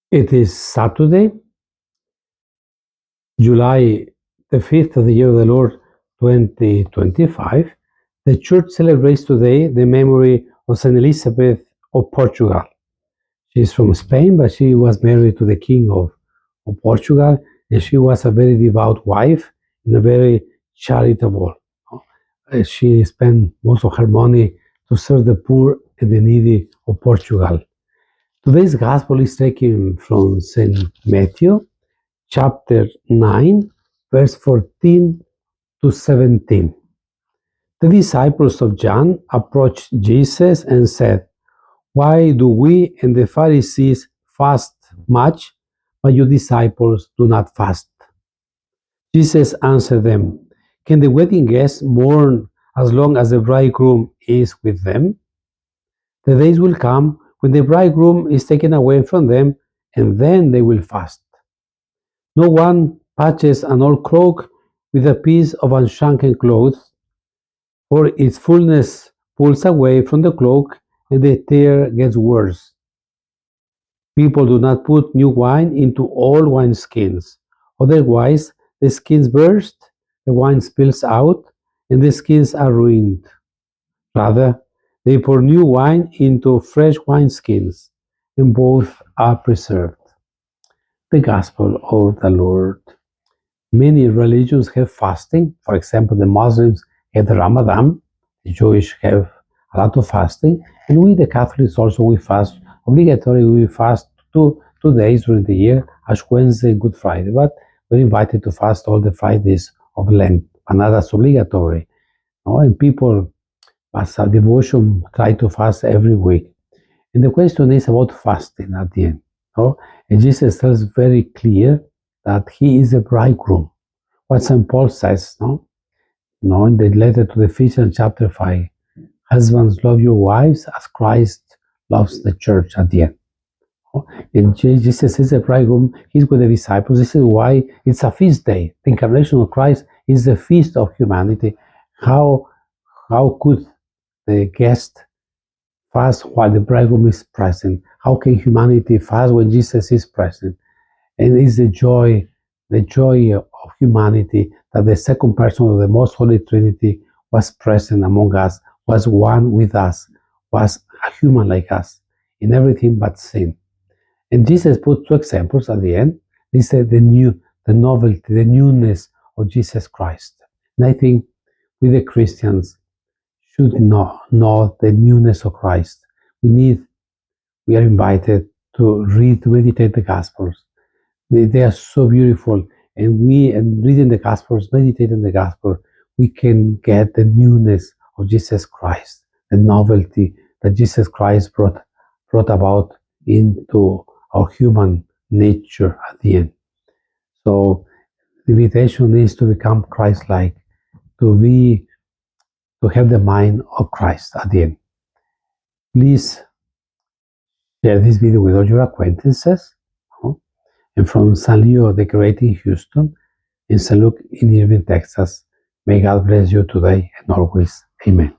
It is Saturday, July the 5th of the year of the Lord 2025. The church celebrates today the memory of Saint Elizabeth of Portugal. She's from Spain, but she was married to the King of Portugal, and she was a very devout wife and a very charitable. She spent most of her money to serve the poor and the needy of Portugal. Today's gospel is taken from St. Matthew, chapter 9, verse 14 to 17. The disciples of John approached Jesus and said, "Why do we and the Pharisees fast much, but your disciples do not fast?" Jesus answered them, "Can the wedding guests mourn as long as the bridegroom is with them? The days will come when the bridegroom is taken away from them, and then they will fast. No one patches an old cloak with a piece of unshrunken cloth, for its fullness pulls away from the cloak, and the tear gets worse. People do not put new wine into old wineskins. Otherwise, the skins burst, the wine spills out, and the skins are ruined. Rather, they pour new wine into fresh wineskins, and both are preserved." The Gospel of the Lord. Many religions have fasting. For example, the Muslims have the Ramadan, the Jewish have a lot of fasting, and we, the Catholics, also we fast. Obligatory, we fast two days during the year, Ash Wednesday and Good Friday, but we're invited to fast all the Fridays of Lent, and that's obligatory. And people, as a devotion, try to fast every week. And the question is about fasting at the end. And Jesus tells very clear that he is a bridegroom. What St. Paul says, in the letter to the Ephesians chapter 5, husbands, love your wives as Christ loves the church at the end. And Jesus is a bridegroom, he's with the disciples. This is why it's a feast day. The incarnation of Christ is the feast of humanity. How could the guest fast while the bridegroom is present? How can humanity fast when Jesus is present? And it's the joy of humanity that the second person of the Most Holy Trinity was present among us, was one with us, was a human like us, in everything but sin. And Jesus put two examples at the end. He said the novelty, the newness of Jesus Christ. And I think we, the Christians, should know the newness of Christ. We are invited to meditate the Gospels. They are so beautiful, and reading the Gospels, meditating the Gospel, we can get the newness of Jesus Christ, the novelty that Jesus Christ brought about into our human nature at the end. So the invitation is to become Christ-like, to have the mind of Christ at the end. Please share this video with all your acquaintances. And from San Leo the Great in Houston, and San Luke in Irving, Texas, may God bless you today and always. Amen.